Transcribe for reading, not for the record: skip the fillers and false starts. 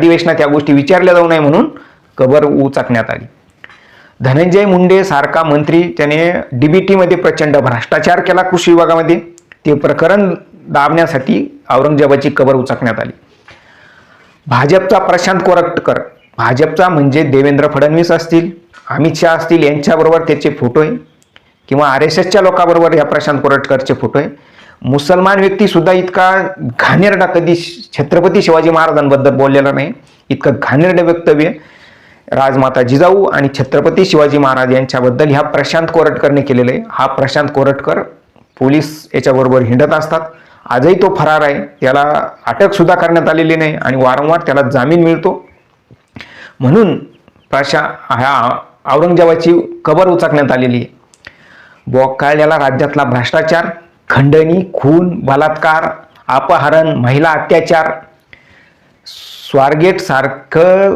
अधिवेशनात त्या गोष्टी विचारल्या जाऊ नये म्हणून कबर उचकण्यात आली. धनंजय मुंडे सारखा मंत्री त्याने डीबीटीमध्ये प्रचंड भ्रष्टाचार केला कृषी विभागामध्ये. ते प्रकरण दाबण्यासाठी औरंगजेबाची कबर उचकण्यात आली. भाजपचा प्रशांत कोरटकर, भाजपचा म्हणजे देवेंद्र फडणवीस असतील, अमित शहा असतील, यांच्याबरोबर त्याचे फोटो आहे किंवा RSSच्या लोकांबरोबर या प्रशांत कोरटकरचे फोटो आहे. मुसलमान व्यक्ती सुद्धा इतका घाणेरडा कधी छत्रपती शिवाजी महाराजांबद्दल बोललेला नाही. इतकं घाणेरडं वक्तव्य राजमाता जिजाऊ आणि छत्रपती शिवाजी महाराज यांच्याबद्दल ह्या प्रशांत कोरटकरने केलेलं आहे. हा प्रशांत कोरटकर पोलीस याच्याबरोबर हिंडत असतात. आजही तो फरार आहे. त्याला अटक सुद्धा करण्यात आलेली नाही आणि वारंवार त्याला जामीन मिळतो. म्हणून औरंगजेबाची कबर उचकण्यात आलेली आहे. बोकाळलेला राज्यातला भ्रष्टाचार, खंडणी, खून, बलात्कार, अपहरण, महिला अत्याचार, स्वारगेट सारखं